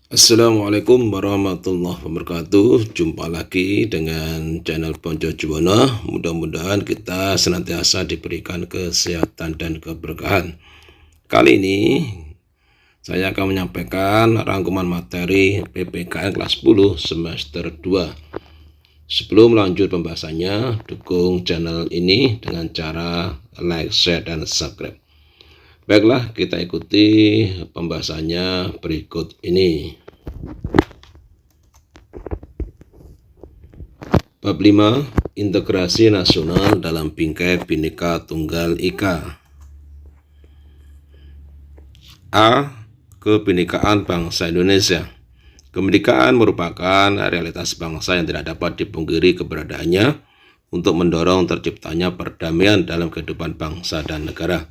Assalamualaikum warahmatullahi wabarakatuh. Jumpa lagi dengan channel Ponco Juwono. Mudah-mudahan kita senantiasa diberikan kesehatan dan keberkahan. Kali ini saya akan menyampaikan rangkuman materi PPKN kelas 10 semester 2. Sebelum lanjut pembahasannya, dukung channel ini dengan cara like, share, dan subscribe. Baiklah, kita ikuti pembahasannya berikut ini. Bab 5. Integrasi nasional dalam bingkai Bhinneka Tunggal Ika. A. Kebhinnekaan bangsa Indonesia. Kemerdekaan merupakan realitas bangsa yang tidak dapat dipungkiri keberadaannya untuk mendorong terciptanya perdamaian dalam kehidupan bangsa dan negara.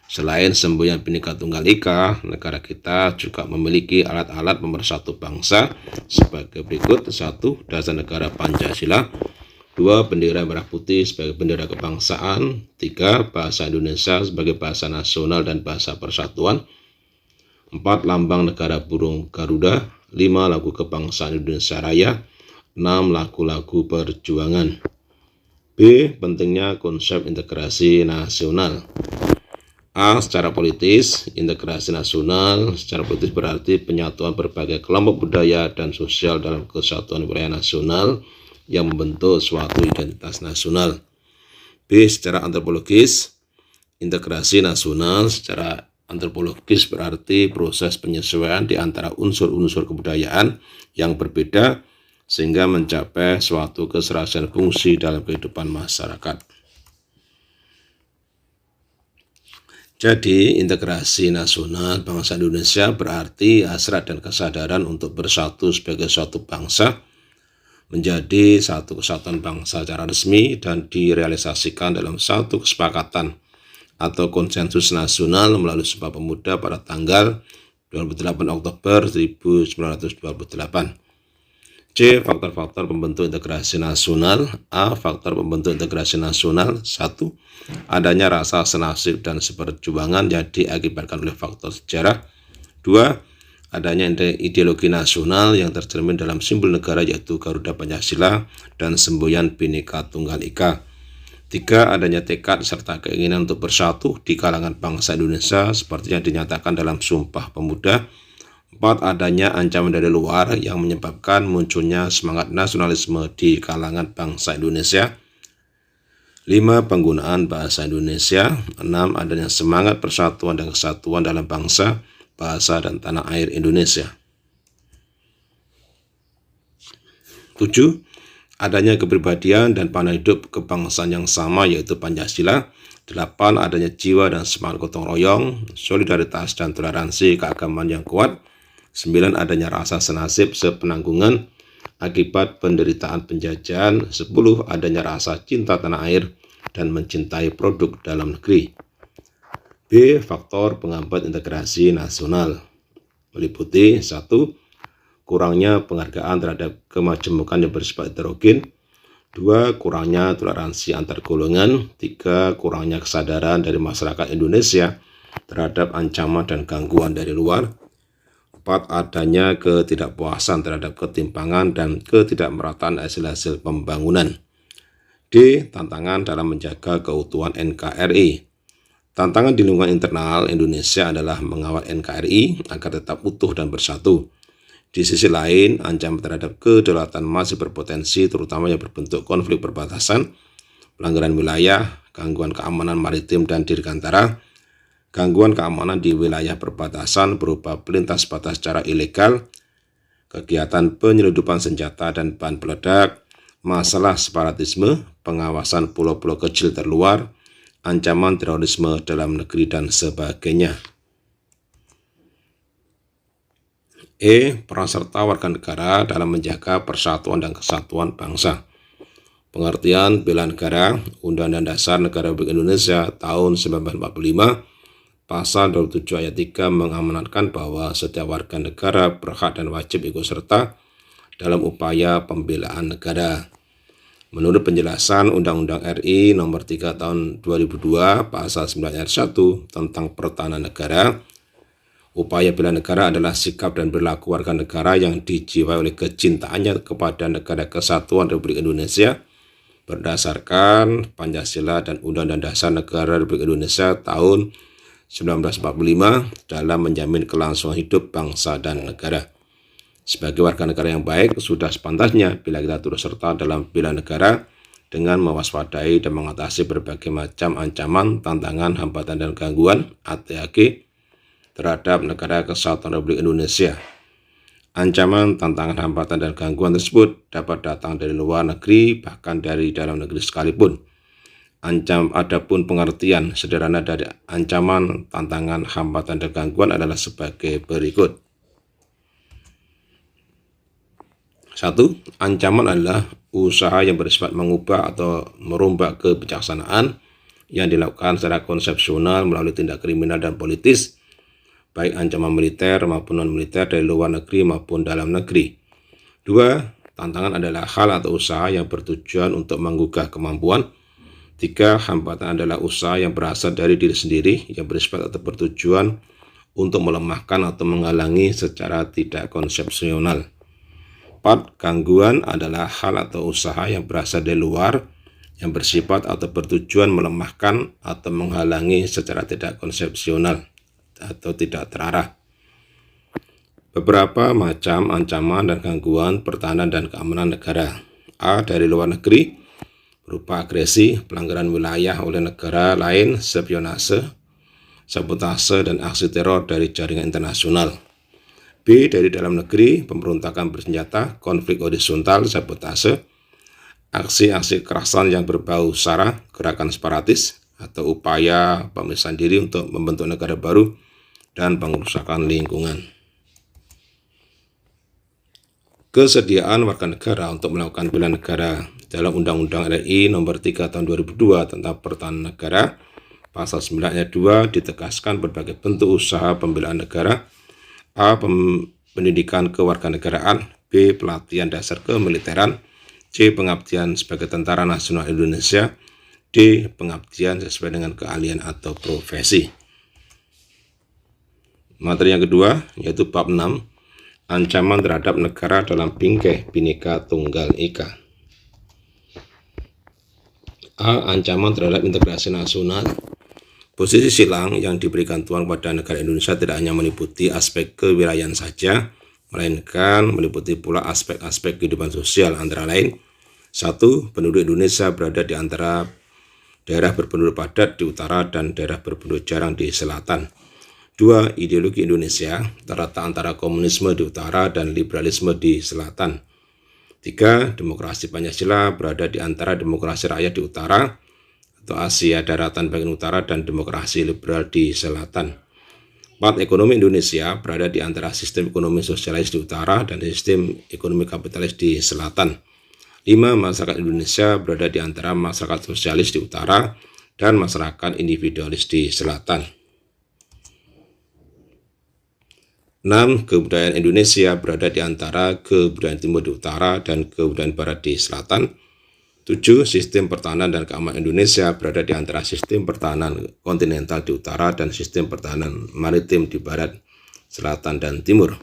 Selain semboyan Bhinneka Tunggal Ika, negara kita juga memiliki alat-alat pemersatu bangsa sebagai berikut. 1. Dasar negara Pancasila. 2. Bendera merah putih sebagai bendera kebangsaan. 3. Bahasa Indonesia sebagai bahasa nasional dan bahasa persatuan. 4. Lambang negara burung Garuda. 5. Lagu kebangsaan Indonesia Raya. 6. Lagu-lagu perjuangan. B. Pentingnya konsep integrasi nasional. A. Secara politis, integrasi nasional secara politis berarti penyatuan berbagai kelompok budaya dan sosial dalam kesatuan wilayah nasional yang membentuk suatu identitas nasional. B. Secara antropologis, integrasi nasional secara antropologis berarti proses penyesuaian di antara unsur-unsur kebudayaan yang berbeda sehingga mencapai suatu keserasian fungsi dalam kehidupan masyarakat. Jadi, integrasi nasional bangsa Indonesia berarti hasrat dan kesadaran untuk bersatu sebagai suatu bangsa menjadi satu kesatuan bangsa secara resmi dan direalisasikan dalam satu kesepakatan atau konsensus nasional melalui Sumpah Pemuda pada tanggal 28 Oktober 1928. C. Faktor-faktor pembentuk integrasi nasional. A. Faktor pembentuk integrasi nasional. 1. Adanya rasa senasib dan seperjuangan yang diakibatkan oleh faktor sejarah. 2. Adanya ideologi nasional yang tercermin dalam simbol negara yaitu Garuda Pancasila dan semboyan Bhinneka Tunggal Ika. 3. Adanya tekad serta keinginan untuk bersatu di kalangan bangsa Indonesia seperti yang dinyatakan dalam Sumpah Pemuda. 4. Adanya ancaman dari luar yang menyebabkan munculnya semangat nasionalisme di kalangan bangsa Indonesia. 5. Penggunaan bahasa Indonesia. 6. Adanya semangat persatuan dan kesatuan dalam bangsa, bahasa, dan tanah air Indonesia. 7. Adanya kepribadian dan pandangan hidup kebangsaan yang sama yaitu Pancasila. 8. Adanya jiwa dan semangat gotong royong, solidaritas dan toleransi keagamaan yang kuat. 9. Adanya rasa senasib sepenanggungan akibat penderitaan penjajahan. 10. Adanya rasa cinta tanah air dan mencintai produk dalam negeri. B. Faktor penghambat integrasi nasional meliputi 1. Kurangnya penghargaan terhadap kemajemukan yang bersifat heterogen. 2. Kurangnya toleransi antar golongan. 3. Kurangnya kesadaran dari masyarakat Indonesia terhadap ancaman dan gangguan dari luar. 4. Adanya ketidakpuasan terhadap ketimpangan dan ketidakmerataan hasil-hasil pembangunan. D. Tantangan dalam menjaga keutuhan NKRI. Tantangan di lingkungan internal Indonesia adalah mengawal NKRI agar tetap utuh dan bersatu. Di sisi lain, ancaman terhadap kedaulatan masih berpotensi terutama yang berbentuk konflik perbatasan, pelanggaran wilayah, gangguan keamanan maritim dan dirgantara, gangguan keamanan di wilayah perbatasan berupa pelintas batas secara ilegal, kegiatan penyelundupan senjata dan bahan peledak, masalah separatisme, pengawasan pulau-pulau kecil terluar, ancaman terorisme dalam negeri, dan sebagainya. E. Peran serta warga negara dalam menjaga persatuan dan kesatuan bangsa. Pengertian bela negara, Undang-Undang Dasar Negara Republik Indonesia tahun 1945, Pasal 27 ayat 3 mengamanatkan bahwa setiap warga negara berhak dan wajib ikut serta dalam upaya pembelaan negara. Menurut penjelasan Undang-Undang RI Nomor 3 Tahun 2002 Pasal 9 ayat 1 tentang pertahanan negara, Upaya bela negara adalah sikap dan perilaku warga negara yang dijiwai oleh kecintaannya kepada Negara Kesatuan Republik Indonesia berdasarkan Pancasila dan Undang-Undang Dasar Negara Republik Indonesia tahun 1945 dalam menjamin kelangsungan hidup bangsa dan negara. Sebagai warga negara yang baik, sudah sepantasnya bila kita turut serta dalam bela negara dengan mewaspadai dan mengatasi berbagai macam ancaman, tantangan, hambatan, dan gangguan (ATAG) terhadap Negara Kesatuan Republik Indonesia. Ancaman, tantangan, hambatan, dan gangguan tersebut dapat datang dari luar negeri, bahkan dari dalam negeri sekalipun. Adapun pengertian sederhana dari ancaman, tantangan, hambatan, dan gangguan adalah sebagai berikut. 1. Ancaman adalah usaha yang bersifat mengubah atau merombak kebijaksanaan yang dilakukan secara konsepsional melalui tindak kriminal dan politis, baik ancaman militer maupun non-militer dari luar negeri maupun dalam negeri. 2. Tantangan adalah hal atau usaha yang bertujuan untuk menggugah kemampuan. 3. Hambatan adalah usaha yang berasal dari diri sendiri yang bersifat atau bertujuan untuk melemahkan atau menghalangi secara tidak konsepsional. 4. Gangguan adalah hal atau usaha yang berasal dari luar yang bersifat atau bertujuan melemahkan atau menghalangi secara tidak konsepsional atau tidak terarah. Beberapa macam ancaman dan gangguan pertahanan dan keamanan negara. A. Dari luar negeri, berupa agresi, pelanggaran wilayah oleh negara lain, spionase, sabotase, dan aksi teror dari jaringan internasional. B. Dari dalam negeri, pemberontakan bersenjata, konflik horizontal, sabotase, aksi-aksi kekerasan yang berbau sara, gerakan separatis, atau upaya pemisahan diri untuk membentuk negara baru, dan pengerusakan lingkungan. Kesediaan warga negara untuk melakukan bela negara. Dalam Undang-Undang RI Nomor 3 Tahun 2002 tentang Pertahanan Negara, Pasal 9 ayat 2 ditegaskan berbagai bentuk usaha pembelaan negara. A. Pendidikan kewarganegaraan. B. Pelatihan dasar kemiliteran. C. Pengabdian sebagai Tentara Nasional Indonesia. D. Pengabdian sesuai dengan keahlian atau profesi. Materi yang kedua yaitu bab 6, ancaman terhadap negara dalam bingkai Bhinneka Tunggal Ika. A. Ancaman terhadap integrasi nasional. Posisi silang yang diberikan Tuhan kepada negara Indonesia tidak hanya meliputi aspek kewilayahan saja, melainkan meliputi pula aspek-aspek kehidupan sosial, antara lain: 1. Penduduk Indonesia berada di antara daerah berpenduduk padat di utara dan daerah berpenduduk jarang di selatan. 2. Ideologi Indonesia terletak antara komunisme di utara dan liberalisme di selatan. 3. Demokrasi Pancasila berada di antara demokrasi rakyat di utara atau Asia Daratan bagian utara dan demokrasi liberal di selatan. 4. Ekonomi Indonesia berada di antara sistem ekonomi sosialis di utara dan sistem ekonomi kapitalis di selatan. 5. Masyarakat Indonesia berada di antara masyarakat sosialis di utara dan masyarakat individualis di selatan. 6. Kebudayaan Indonesia berada di antara kebudayaan timur di utara dan kebudayaan barat di selatan. 7. Sistem pertahanan dan keamanan Indonesia berada di antara sistem pertahanan kontinental di utara dan sistem pertahanan maritim di barat, selatan, dan timur.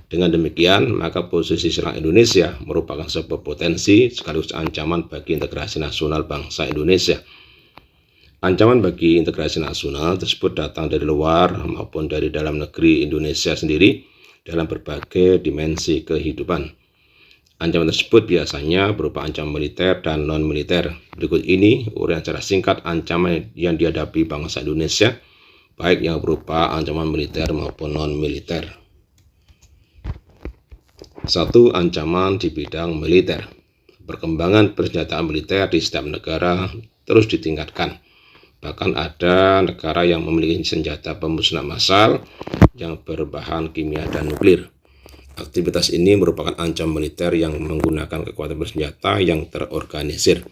Dengan demikian, maka posisi silang Indonesia merupakan sebuah potensi sekaligus ancaman bagi integrasi nasional bangsa Indonesia. Ancaman bagi integrasi nasional tersebut datang dari luar maupun dari dalam negeri Indonesia sendiri dalam berbagai dimensi kehidupan. Ancaman tersebut biasanya berupa ancaman militer dan non-militer. Berikut ini uraian secara singkat ancaman yang dihadapi bangsa Indonesia, baik yang berupa ancaman militer maupun non-militer. 1. Ancaman di bidang militer. Perkembangan persenjataan militer di setiap negara terus ditingkatkan. Bahkan ada negara yang memiliki senjata pemusnah massal yang berbahan kimia dan nuklir. Aktivitas ini merupakan ancaman militer yang menggunakan kekuatan bersenjata yang terorganisir.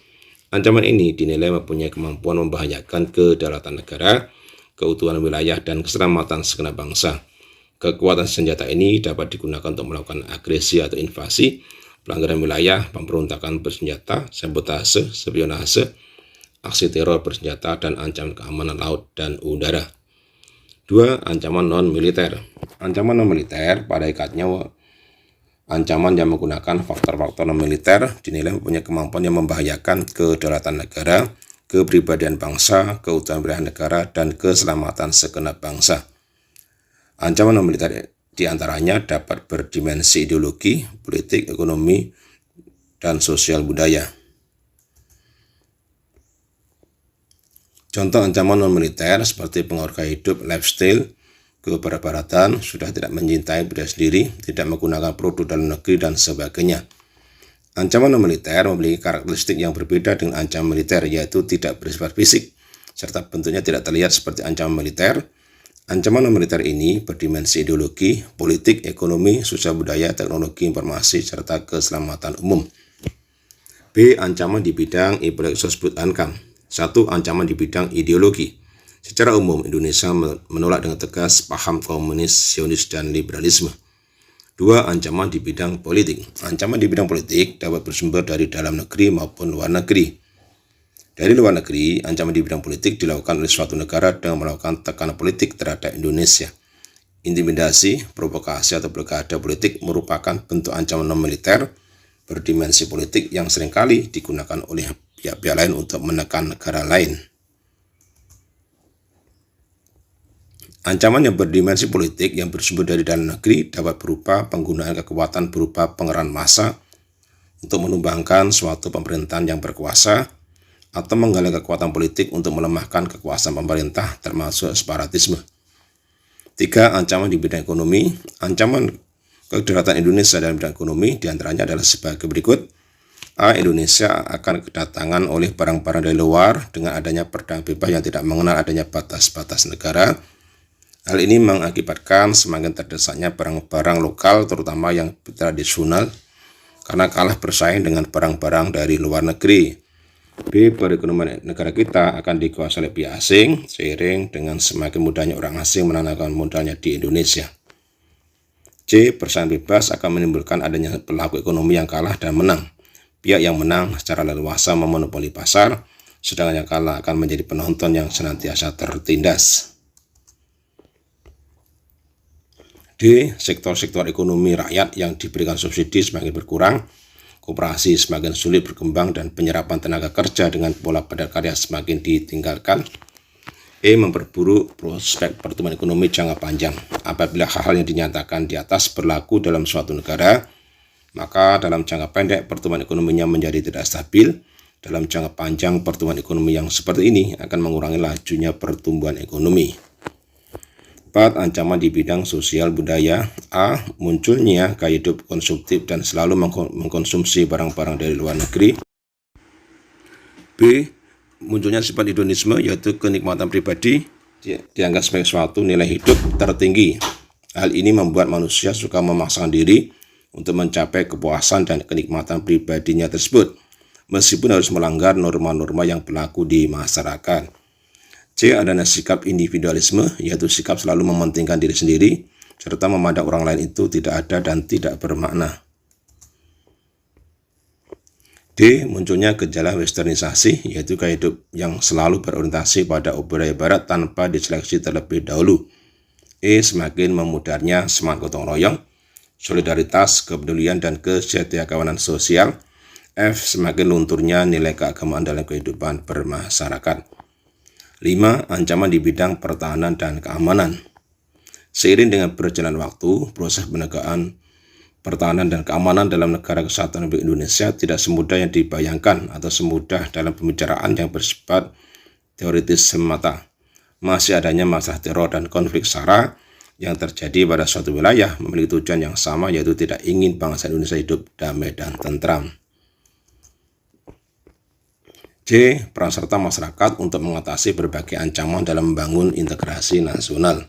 Ancaman ini dinilai mempunyai kemampuan membahayakan kedaulatan negara, keutuhan wilayah, dan keselamatan segenap bangsa. Kekuatan senjata ini dapat digunakan untuk melakukan agresi atau invasi, pelanggaran wilayah, pemberontakan bersenjata, sabotase, spionase, aksi teror bersenjata, dan ancaman keamanan laut dan udara. 2. Ancaman non-militer. Ancaman non-militer pada ikatnya ancaman yang menggunakan faktor-faktor non-militer dinilai mempunyai kemampuan yang membahayakan kedaulatan negara, kepribadian bangsa, keutuhan wilayah negara, dan keselamatan segenap bangsa. Ancaman non-militer diantaranya dapat berdimensi ideologi, politik, ekonomi, dan sosial budaya. Contoh ancaman non-militer seperti pengaruh gaya hidup, lifestyle, kebarbaratan, sudah tidak mencintai budaya sendiri, tidak menggunakan produk dalam negeri, dan sebagainya. Ancaman non-militer memiliki karakteristik yang berbeda dengan ancaman militer, yaitu tidak bersifat fisik, serta bentuknya tidak terlihat seperti ancaman militer. Ancaman non-militer ini berdimensi ideologi, politik, ekonomi, sosial budaya, teknologi, informasi, serta keselamatan umum. B. Ancaman di bidang Ibrahim Ankam. 1. Ancaman di bidang ideologi. Secara umum, Indonesia menolak dengan tegas paham komunis, Zionis, dan liberalisme. 2. Ancaman di bidang politik. Ancaman di bidang politik dapat bersumber dari dalam negeri maupun luar negeri. Dari luar negeri, ancaman di bidang politik dilakukan oleh suatu negara dengan melakukan tekanan politik terhadap Indonesia. Intimidasi, provokasi, atau blokade politik merupakan bentuk ancaman non-militer berdimensi politik yang seringkali digunakan oleh pihak-pihak lain untuk menekan negara lain. Ancaman yang berdimensi politik yang bersumber dari dalam negeri dapat berupa penggunaan kekuatan berupa pengerahan massa untuk menumbangkan suatu pemerintahan yang berkuasa atau menggalang kekuatan politik untuk melemahkan kekuasaan pemerintah termasuk separatisme. 3. Ancaman di bidang ekonomi. Ancaman kedaulatan Indonesia dalam bidang ekonomi diantaranya adalah sebagai berikut. A. Indonesia akan kedatangan oleh barang-barang dari luar dengan adanya perdagangan bebas yang tidak mengenal adanya batas-batas negara. Hal ini mengakibatkan semakin terdesaknya barang-barang lokal terutama yang tradisional karena kalah bersaing dengan barang-barang dari luar negeri. B. Perekonomian negara kita akan dikuasai oleh pihak asing seiring dengan semakin mudahnya orang asing menanamkan modalnya di Indonesia. C. Persaingan bebas akan menimbulkan adanya pelaku ekonomi yang kalah dan menang. Pihak yang menang secara leluasa memonopoli pasar, sedangkan yang kalah akan menjadi penonton yang senantiasa tertindas. D. Sektor-sektor ekonomi rakyat yang diberikan subsidi semakin berkurang, koperasi semakin sulit berkembang, dan penyerapan tenaga kerja dengan pola padat karya semakin ditinggalkan. E. Memperburuk prospek pertumbuhan ekonomi jangka panjang. Apabila hal-hal yang dinyatakan di atas berlaku dalam suatu negara, maka dalam jangka pendek pertumbuhan ekonominya menjadi tidak stabil. Dalam jangka panjang pertumbuhan ekonomi yang seperti ini akan mengurangi lajunya pertumbuhan ekonomi. 4. Ancaman di bidang sosial budaya. A. Munculnya gaya hidup konsumtif dan selalu mengkonsumsi barang-barang dari luar negeri. B. Munculnya sifat hedonisme, yaitu kenikmatan pribadi dianggap sebagai suatu nilai hidup tertinggi. Hal ini membuat manusia suka memaksakan diri untuk mencapai kepuasan dan kenikmatan pribadinya tersebut, meskipun harus melanggar norma-norma yang berlaku di masyarakat. C. Adanya sikap individualisme, yaitu sikap selalu mementingkan diri sendiri, serta memandang orang lain itu tidak ada dan tidak bermakna. D. Munculnya gejala westernisasi, yaitu gaya hidup yang selalu berorientasi pada budaya barat tanpa diseleksi terlebih dahulu. E. Semakin memudarnya semangat gotong royong, solidaritas, kepedulian, dan kesetiakawanan sosial. F. Semakin lunturnya nilai keagamaan dalam kehidupan bermasyarakat. 5. Ancaman di bidang pertahanan dan keamanan. Seiring dengan berjalan waktu, proses penegakan pertahanan dan keamanan dalam negara kesatuan Republik Indonesia tidak semudah yang dibayangkan atau semudah dalam pembicaraan yang bersifat teoritis semata. Masih adanya masalah teror dan konflik SARA yang terjadi pada suatu wilayah memiliki tujuan yang sama, yaitu tidak ingin bangsa Indonesia hidup damai dan tentram. C. Peran serta masyarakat untuk mengatasi berbagai ancaman dalam membangun integrasi nasional.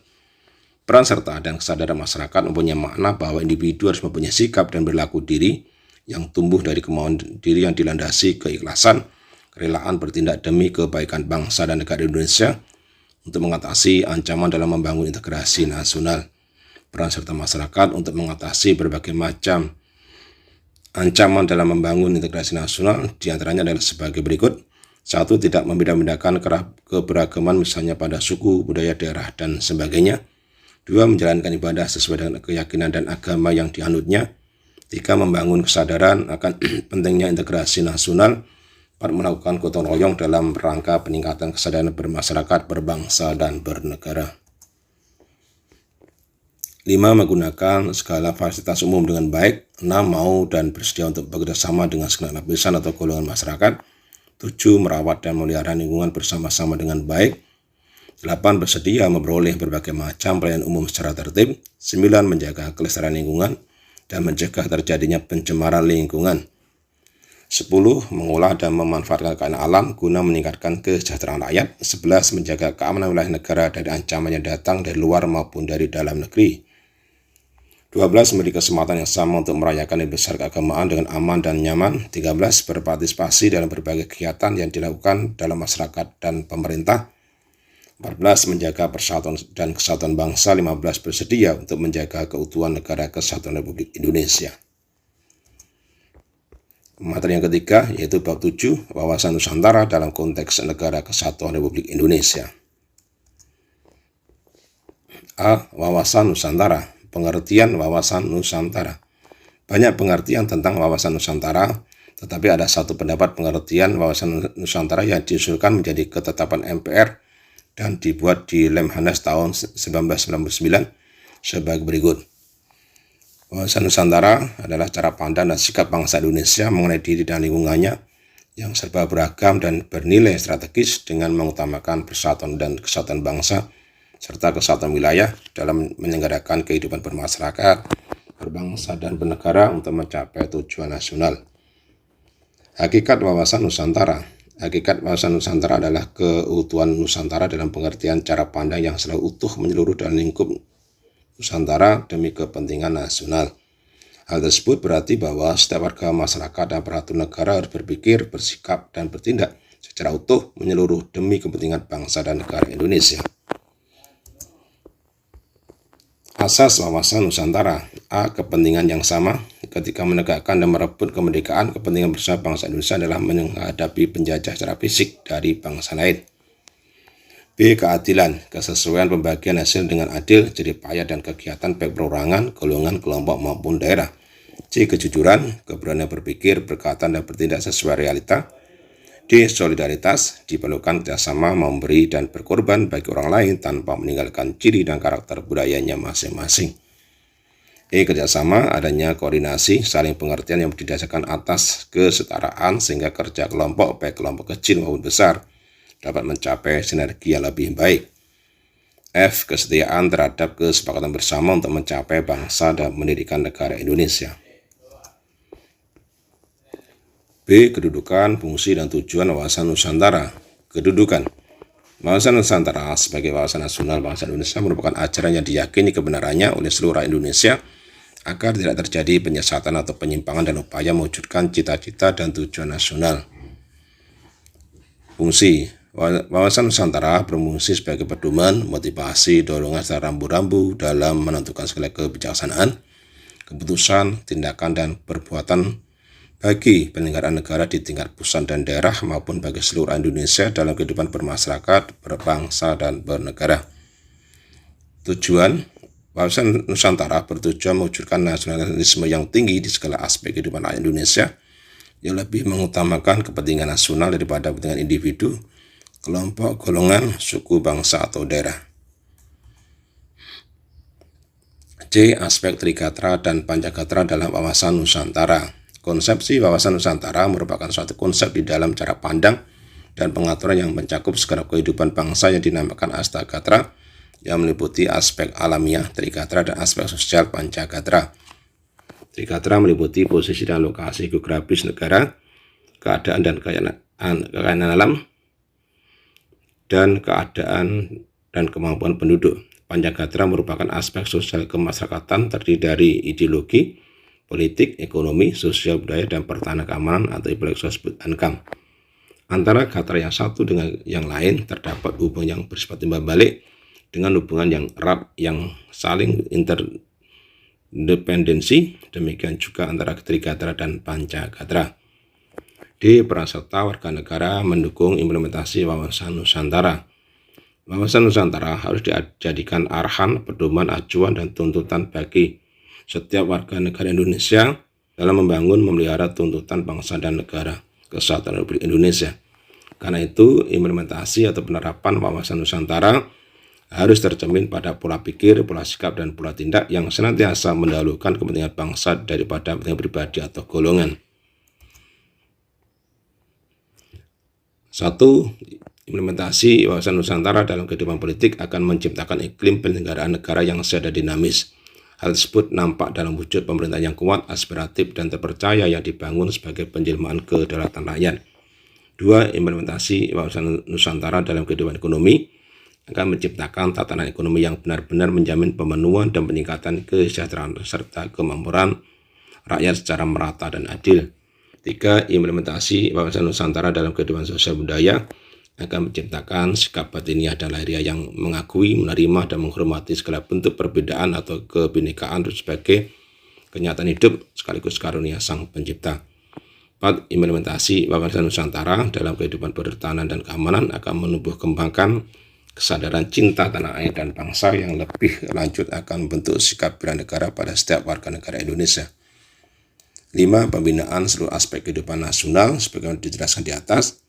Peran serta dan kesadaran masyarakat mempunyai makna bahwa individu harus mempunyai sikap dan berlaku diri yang tumbuh dari kemauan diri yang dilandasi keikhlasan, kerelaan bertindak demi kebaikan bangsa dan negara Indonesia untuk mengatasi ancaman dalam membangun integrasi nasional. Peran serta masyarakat untuk mengatasi berbagai macam ancaman dalam membangun integrasi nasional diantaranya adalah sebagai berikut. 1. Tidak membeda-bedakan keberagaman misalnya pada suku, budaya, daerah, dan sebagainya. 2. Menjalankan ibadah sesuai dengan keyakinan dan agama yang dianutnya. 3. Membangun kesadaran akan pentingnya integrasi nasional. 4. Melakukan gotong royong dalam rangka peningkatan kesadaran bermasyarakat, berbangsa, dan bernegara. 5. Menggunakan segala fasilitas umum dengan baik. 6. Mau dan bersedia untuk bekerjasama dengan segala lapisan atau golongan masyarakat. 7. Merawat dan memelihara lingkungan bersama-sama dengan baik. 8. Bersedia memperoleh berbagai macam pelayanan umum secara tertib. 9. Menjaga kelestarian lingkungan dan mencegah terjadinya pencemaran lingkungan. 10. Mengolah dan memanfaatkan kekayaan alam guna meningkatkan kesejahteraan rakyat. 11. Menjaga keamanan wilayah negara dari ancaman yang datang dari luar maupun dari dalam negeri. 12. Memiliki kesempatan yang sama untuk merayakan hari besar keagamaan dengan aman dan nyaman. 13. Berpartisipasi dalam berbagai kegiatan yang dilakukan dalam masyarakat dan pemerintah. 14. Menjaga persatuan dan kesatuan bangsa. 15. Bersedia untuk menjaga keutuhan negara kesatuan Republik Indonesia. Materi yang ketiga yaitu bab 7, wawasan Nusantara dalam konteks negara kesatuan Republik Indonesia. A. Wawasan Nusantara. Pengertian wawasan Nusantara. Banyak pengertian tentang wawasan Nusantara, tetapi ada satu pendapat pengertian wawasan Nusantara yang diusulkan menjadi ketetapan MPR dan dibuat di Lemhanas tahun 1999 sebagai berikut. Wawasan Nusantara adalah cara pandang dan sikap bangsa Indonesia mengenai diri dan lingkungannya yang serba beragam dan bernilai strategis dengan mengutamakan persatuan dan kesatuan bangsa serta kesatuan wilayah dalam menyelenggarakan kehidupan bermasyarakat, berbangsa, dan bernegara untuk mencapai tujuan nasional. Hakikat wawasan Nusantara. Hakikat wawasan Nusantara adalah keutuhan Nusantara dalam pengertian cara pandang yang selalu utuh menyeluruh dan lingkup Nusantara demi kepentingan nasional. Hal tersebut berarti bahwa setiap warga masyarakat dan aparatur negara harus berpikir, bersikap, dan bertindak secara utuh menyeluruh demi kepentingan bangsa dan negara Indonesia. Asas wawasan Nusantara. A. Kepentingan yang sama. Ketika menegakkan dan merebut kemerdekaan, kepentingan bersama bangsa Indonesia adalah menghadapi penjajah secara fisik dari bangsa lain. B. Keadilan. Kesesuaian pembagian hasil dengan adil, jerih payah dan kegiatan baik perorangan, golongan, kelompok maupun daerah. C. Kejujuran. Keberanian berpikir, berkata, dan bertindak sesuai realita. D. Solidaritas. Diperlukan kerjasama memberi dan berkorban bagi orang lain tanpa meninggalkan ciri dan karakter budayanya masing-masing. E. Kerjasama. Adanya koordinasi, saling pengertian yang didasarkan atas kesetaraan sehingga kerja kelompok baik kelompok kecil maupun besar dapat mencapai sinergi yang lebih baik. F. Kesetiaan terhadap kesepakatan bersama untuk mencapai bangsa dan mendirikan negara Indonesia. B. Kedudukan, fungsi, dan tujuan wawasan Nusantara. Kedudukan. Wawasan Nusantara sebagai wawasan nasional bangsa Indonesia merupakan ajaran yang diyakini kebenarannya oleh seluruh rakyat Indonesia agar tidak terjadi penyesatan atau penyimpangan dan upaya mewujudkan cita-cita dan tujuan nasional. Fungsi. Wawasan Nusantara berfungsi sebagai pedoman, motivasi, dorongan secara rambu-rambu dalam menentukan segala kebijaksanaan, keputusan, tindakan, dan perbuatan bagi penyelenggaraan negara di tingkat pusat dan daerah maupun bagi seluruh Indonesia dalam kehidupan bermasyarakat, berbangsa, dan bernegara. Tujuan. Wawasan Nusantara bertujuan mewujudkan nasionalisme yang tinggi di segala aspek kehidupan rakyat Indonesia yang lebih mengutamakan kepentingan nasional daripada kepentingan individu, kelompok, golongan, suku, bangsa, atau daerah. C. Aspek Trigatra dan Pancagatra dalam wawasan Nusantara. Konsepsi wawasan Nusantara merupakan suatu konsep di dalam cara pandang dan pengaturan yang mencakup segenap kehidupan bangsa yang dinamakan Astagatra, yang meliputi aspek alamiah Trigatra dan aspek sosial Pancagatra. Trigatra meliputi posisi dan lokasi geografis negara, keadaan dan kekayaan alam, dan keadaan dan kemampuan penduduk. Pancagatra merupakan aspek sosial kemasyarakatan terdiri dari ideologi, politik, ekonomi, sosial, budaya, dan pertahanan keamanan atau istilah disebut ANKAM. Antara gatra yang satu dengan yang lain terdapat hubungan yang bersifat timbal balik dengan hubungan yang erat yang saling interdependensi, demikian juga antara Trigatra dan Pancagatra. D. Peran serta warga negara mendukung implementasi wawasan Nusantara. Wawasan Nusantara harus dijadikan arahan, pedoman, acuan, dan tuntutan bagi setiap warga negara Indonesia dalam membangun memelihara tuntutan bangsa dan negara kesatuan Republik Indonesia. Karena itu, implementasi atau penerapan wawasan Nusantara harus tercermin pada pola pikir, pola sikap, dan pola tindak yang senantiasa mendahulukan kepentingan bangsa daripada kepentingan pribadi atau golongan. 1. Implementasi wawasan Nusantara dalam kehidupan politik akan menciptakan iklim penyelenggaraan negara yang sehat dan dinamis. Hal tersebut nampak dalam wujud pemerintahan yang kuat, aspiratif, dan terpercaya yang dibangun sebagai penjelmaan kedaulatan rakyat. 2. Implementasi wawasan Nusantara dalam kehidupan ekonomi akan menciptakan tatanan ekonomi yang benar-benar menjamin pemenuhan dan peningkatan kesejahteraan serta kemakmuran rakyat secara merata dan adil. 3. Implementasi wawasan Nusantara dalam kehidupan sosial budaya akan menciptakan sikap batiniah dan lahiriah yang mengakui, menerima, dan menghormati segala bentuk perbedaan atau kebinekaan sebagai kenyataan hidup sekaligus karunia Sang Pencipta. 4. Implementasi wawasan Nusantara dalam kehidupan pertahanan dan keamanan akan menumbuh kembangkan kesadaran cinta tanah air dan bangsa yang lebih lanjut akan membentuk sikap bela negara pada setiap warga negara Indonesia. 5. Pembinaan seluruh aspek kehidupan nasional sebagaimana dijelaskan di atas.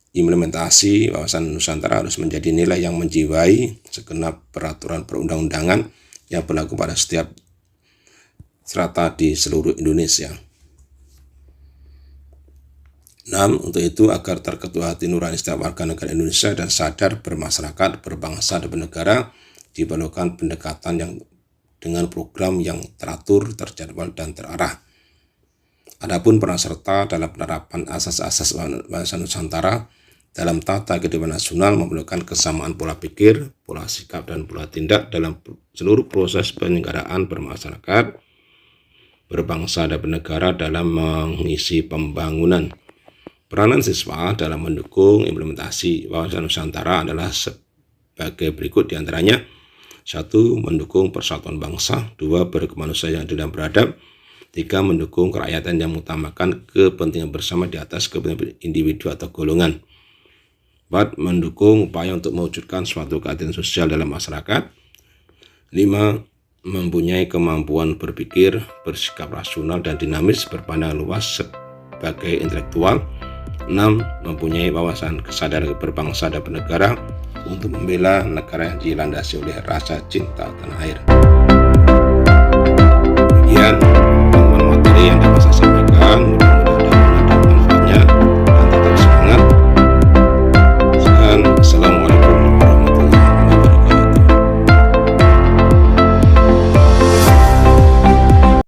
Implementasi wawasan Nusantara harus menjadi nilai yang menjiwai segenap peraturan perundang-undangan yang berlaku pada setiap strata di seluruh Indonesia. 6. Untuk itu, agar terketua hati nurani setiap warga negara Indonesia dan sadar bermasyarakat, berbangsa, dan bernegara, diperlukan pendekatan yang dengan program yang teratur, terjadwal, dan terarah. Adapun peran serta dalam penerapan asas-asas wawasan Nusantara dalam tata kehidupan nasional memerlukan kesamaan pola pikir, pola sikap, dan pola tindak dalam seluruh proses penyelenggaraan bermasyarakat, berbangsa, dan bernegara dalam mengisi pembangunan. Peranan siswa dalam mendukung implementasi wawasan Nusantara adalah sebagai berikut diantaranya. 1. Mendukung persatuan bangsa. 2. Berkemanusiaan yang adil dan beradab. 3. Mendukung kerakyatan yang mengutamakan kepentingan bersama di atas kepentingan individu atau golongan. 4. Mendukung upaya untuk mewujudkan suatu keadilan sosial dalam masyarakat. 5. Mempunyai kemampuan berpikir, bersikap rasional dan dinamis, berpandang luas sebagai intelektual. 6. Mempunyai wawasan kesadaran berbangsa dan bernegara untuk membela negara yang dilandasi oleh rasa cinta tanah air.